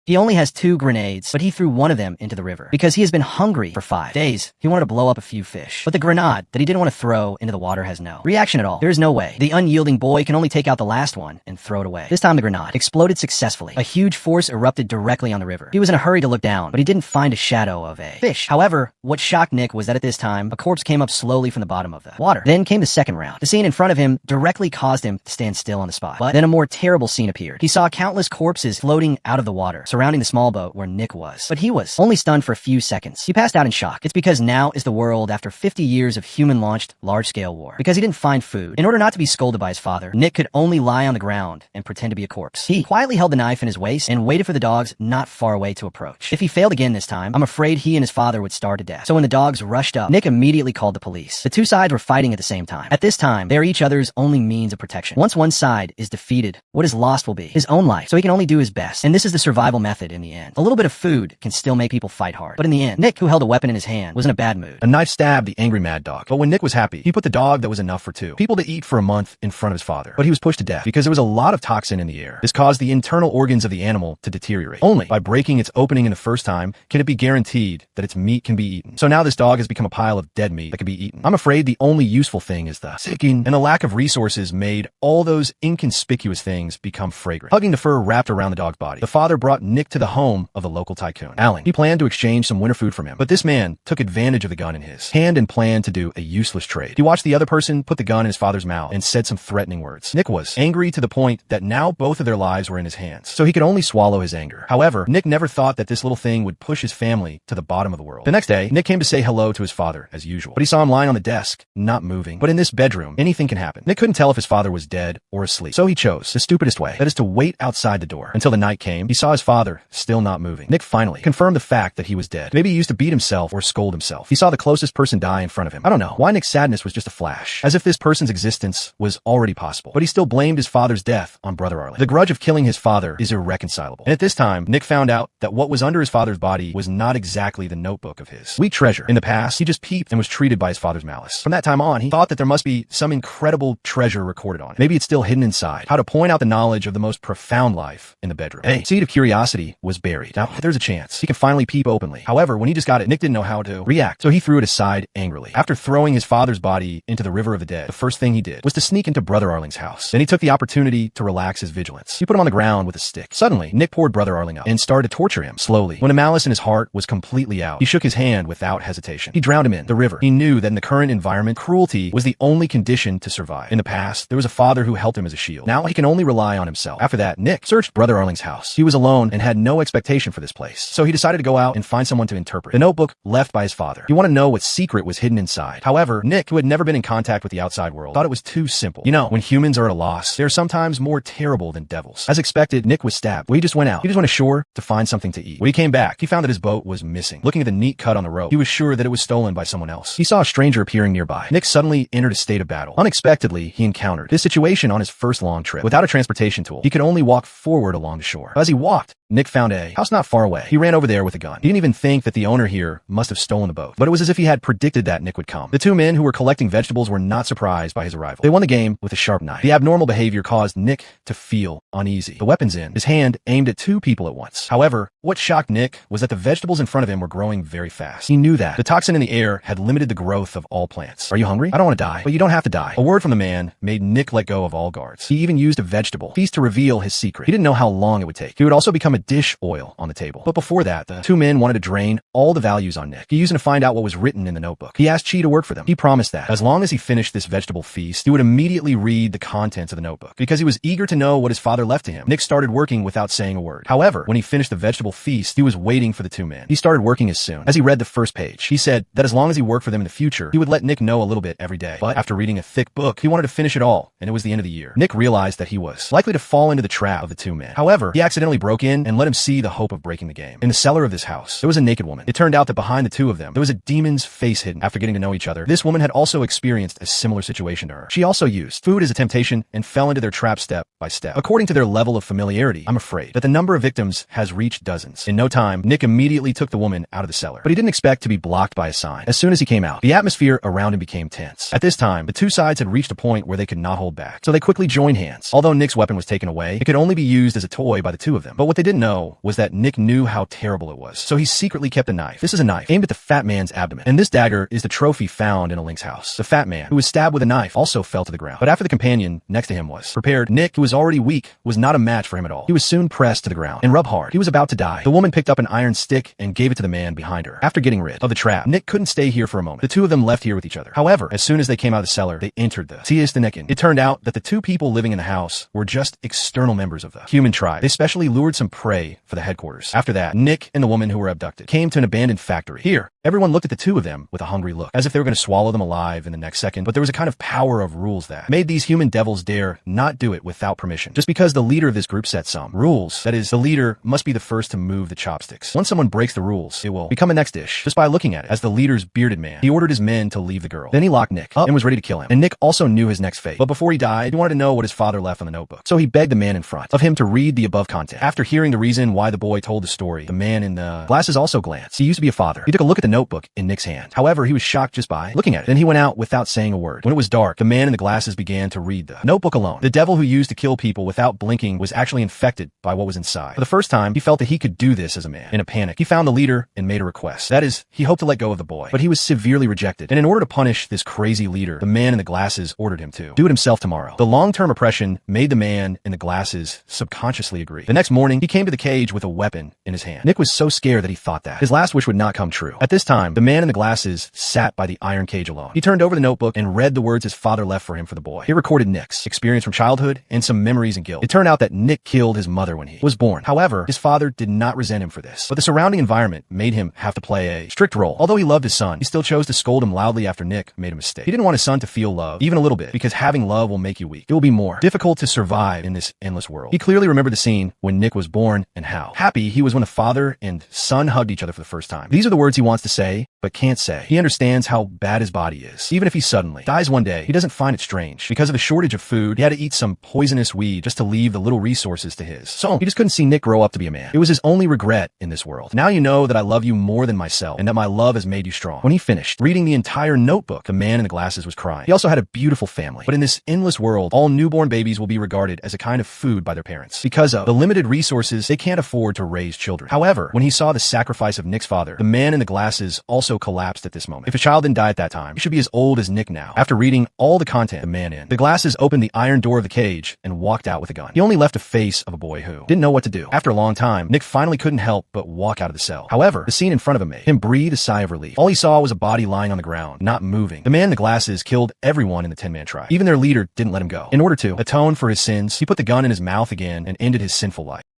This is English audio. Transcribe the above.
He only has 2 grenades, but he threw one of them into the river because he has been hungry for 5 days. He wanted to blow up a few fish, but the grenade that he didn't want to throw into the water has no reaction at all. There is no way. The unyielding boy can only take out the last one and throw it away. This time the grenade exploded successfully. A huge force erupted directly on the river. He was in a hurry to look down, but he didn't find a shadow of a fish. However, what shocked Nick was that at this time, a corpse came up slowly from the bottom of the water. Then came the second round. The scene in front of him directly caused him to stand still on the spot. But then a more terrible scene appeared. He saw countless corpses floating out of the water, surrounding the small boat where Nick was. But he was only stunned for a few seconds. He passed out in shock. It's because now is the world after 50 years of human-launched, large-scale war. Because he didn't find food. In order not to be scolded by his father, Nick could only lie on the ground and pretend to be a corpse. He quietly held the knife in his waist and waited for the dogs not far away to approach. If he failed again this time, I'm afraid he and his father would starve to death. So when the dogs rushed up, Nick immediately called the police. The two sides were fighting at the same time. At this time, they are each other's only means of protection. Once one side is defeated, what is lost will be his own life. So he can only do his best. And this is the survival method in the end. A little bit of food can still make people fight hard. But in the end, Nick, who held a weapon in his hand, was in a bad mood. A knife stabbed the angry mad dog. But when Nick was happy, he put the dog that was enough for 2 people to eat for a month in front of his father. But he was pushed to death because there was a lot of toxin in the air. This caused the internal organs of the animal to deteriorate. Only by breaking its opening in the first time can it be guaranteed that its meat can be eaten. So now this dog has become a pile of dead meat that can be eaten. I'm afraid the only useful thing is the sicking, and the lack of resources made all those inconspicuous things become fragrant. Hugging the fur wrapped around the dog's body, the father brought Nick to the home of the local tycoon, Alan. He planned to exchange some winter food from him, but this man took advantage of the gun in his hand and planned to do a useless trade. He watched the other person put the gun in his father's mouth and said some threatening words. Nick was angry to the point that now both of their lives were in his hands, so he could only swallow his anger. However, Nick never thought that this little thing would push his family to the bottom of the world. The next day, Nick came to say hello to his father, as usual, but he saw him lying on the desk, not moving. But in this bedroom, anything can happen. Nick couldn't tell if his father was dead or asleep, so he chose the stupidest way, that is to wait outside the door. Until the night came, he saw his father still not moving. Nick finally confirmed the fact that he was dead. Maybe he used to beat himself or scold himself. He saw the closest person die in front of him. I don't know why Nick's sadness was just a flash, as if this person's existence was already possible. But he still blamed his father's death on Brother Arlie. The grudge of killing his father is irreconcilable. And at this time, Nick found out that what was under his father's body was not exactly the notebook of his sweet treasure. In the past, he just peeped and was treated by his father's malice. From that time on, he thought that there must be some incredible treasure recorded on it. Maybe it's still hidden inside. How to point out the knowledge of the most profound life in the bedroom. A seed of curiosity was buried. Now, there's a chance he can finally peep openly. However, when he just got it, Nick didn't know how to react, so he threw it aside angrily. After throwing his father's body into the river of the dead, the first thing he did was to sneak into Brother Arling's house. Then he took the opportunity to relax his vigilance. He put him on the ground with a stick. Suddenly, Nick poured Brother Arling up and started to torture him slowly. When the malice in his heart was completely out, he shook his hand without hesitation. He drowned him in the river. He knew that in the current environment, cruelty was the only condition to survive. In the past, there was a father who helped him as a shield. Now he can only rely on himself. After that, Nick searched Brother Arling's house. He was alone and had no expectation for this place, so he decided to go out and find someone to interpret the notebook left by his father. He wanted to know what secret was hidden inside. However, Nick, who had never been in contact with the outside world, thought it was too simple. You know, when humans are at a loss, they're sometimes more terrible than devils. As expected, Nick was stabbed. Well, he just went out. He just went ashore to find something to eat. When he came back, he found that his boat was missing. Looking at the neat cut on the rope, he was sure that it was stolen by someone else. He saw a stranger appearing nearby. Nick suddenly entered a state of battle. Unexpectedly, he encountered this situation on his first long trip. Without a transportation tool, he could only walk forward along the shore. As he walked, Nick found a house not far away. He ran over there with a gun. He didn't even think that the owner here must have stolen the boat, but it was as if he had predicted that Nick would come. The two men who were collecting vegetables were not surprised by his arrival. They won the game with a sharp knife. The abnormal behavior caused Nick to feel uneasy. The weapons in his hand aimed at 2 people at once. However, what shocked Nick was that the vegetables in front of him were growing very fast. He knew that the toxin in the air had limited the growth of all plants. Are you hungry? I don't want to die, but you don't have to die. A word from the man made Nick let go of all guards. He even used a vegetable feast to reveal his secret. He didn't know how long it would take. He would also become a dish oil on the table. But before that, the 2 men wanted to drain all the values on Nick. He used him to find out what was written in the notebook. He asked Chi to work for them. He promised that as long as he finished this vegetable feast, he would immediately read the contents of the notebook. Because he was eager to know what his father left to him, Nick started working without saying a word. However, when he finished the vegetable feast, he was waiting for the 2 men. He started working as soon as he read the first page. He said that as long as he worked for them in the future, he would let Nick know a little bit every day. But after reading a thick book, he wanted to finish it all, and it was the end of the year. Nick realized that he was likely to fall into the trap of the 2 men. However, he accidentally broke in and let him see the hope of breaking the game. In the cellar of this house, there was a naked woman. It turned out that behind the 2 of them, there was a demon's face hidden. After getting to know each other, this woman had also experienced a similar situation to her. She also used food as a temptation and fell into their trap step by step. According to their level of familiarity, I'm afraid that the number of victims has reached dozens. In no time, Nick immediately took the woman out of the cellar, but he didn't expect to be blocked by a sign. As soon as he came out, the atmosphere around him became tense. At this time, the 2 sides had reached a point where they could not hold back, so they quickly joined hands. Although Nick's weapon was taken away, it could only be used as a toy by the 2 of them. But what they didn't didn't know was that Nick knew how terrible it was, so he secretly kept a knife. This is a knife aimed at the fat man's abdomen, and this dagger is the trophy found in a link's house. The fat man, who was stabbed with a knife, also fell to the ground, but after the companion next to him was prepared, Nick, who was already weak, was not a match for him at all. He was soon pressed to the ground and rubbed hard. He was about to die. The woman picked up an iron stick and gave it to the man behind her. After getting rid of the trap, Nick couldn't stay here for a moment. The two of them left here with each other. However, as soon as they came out of the cellar, they entered the It turned out that the two people living in the house were just external members of the human tribe. They specially lured some prey for the headquarters. After that, Nick and the woman who were abducted came to an abandoned factory. Here, everyone looked at the two of them with a hungry look, as if they were going to swallow them alive in the next second, but there was a kind of power of rules that made these human devils dare not do it without permission. Just because the leader of this group set some rules, that is, the leader must be the first to move the chopsticks. Once someone breaks the rules, it will become a next dish, just by looking at it. As the leader's bearded man, he ordered his men to leave the girl. Then he locked Nick up and was ready to kill him. And Nick also knew his next fate. But before he died, he wanted to know what his father left on the notebook. So he begged the man in front of him to read the above content. After hearing the reason why the boy told the story, the man in the glasses also glanced. He used to be a father. He took a look at the notebook in Nick's hand. However, he was shocked just by looking at it. Then he went out without saying a word. When it was dark, the man in the glasses began to read the notebook alone. The devil who used to kill people without blinking was actually infected by what was inside. For the first time, he felt that he could do this as a man. In a panic, he found the leader and made a request. That is, he hoped to let go of the boy, but he was severely rejected. And in order to punish this crazy leader, the man in the glasses ordered him to do it himself tomorrow. The long-term oppression made the man in the glasses subconsciously agree. The next morning, he came to the cage with a weapon in his hand. Nick was so scared that he thought that his last wish would not come true. At this time, the man in the glasses sat by the iron cage alone. He turned over the notebook and read the words his father left for him for the boy. It recorded Nick's experience from childhood and some memories and guilt. It turned out that Nick killed his mother when he was born. However, his father did not resent him for this, but the surrounding environment made him have to play a strict role. Although he loved his son, he still chose to scold him loudly after Nick made a mistake. He didn't want his son to feel love, even a little bit, because having love will make you weak. It will be more difficult to survive in this endless world. He clearly remembered the scene when Nick was born and how happy he was when the father and son hugged each other for the first time. These are the words he wants to say, but can't say. He understands how bad his body is. Even if he suddenly dies one day, he doesn't find it strange. Because of the shortage of food, he had to eat some poisonous weed just to leave the little resources to his. So he just couldn't see Nick grow up to be a man. It was his only regret in this world. Now you know that I love you more than myself and that my love has made you strong. When he finished reading the entire notebook, the man in the glasses was crying. He also had a beautiful family. But in this endless world, all newborn babies will be regarded as a kind of food by their parents. Because of the limited resources, they can't afford to raise children. However, when he saw the sacrifice of Nick's father, the man in the glasses also collapsed at this moment. If a child didn't die at that time, he should be as old as Nick now. After reading all the content, the man in the glasses opened the iron door of the cage and walked out with a gun. He only left a face of a boy who didn't know what to do. After a long time, Nick finally couldn't help but walk out of the cell. However, the scene in front of him made him breathe a sigh of relief. All he saw was a body lying on the ground, not moving. The man in the glasses killed everyone in the 10-man tribe. Even their leader didn't let him go. In order to atone for his sins, he put the gun in his mouth again and ended his sinful life.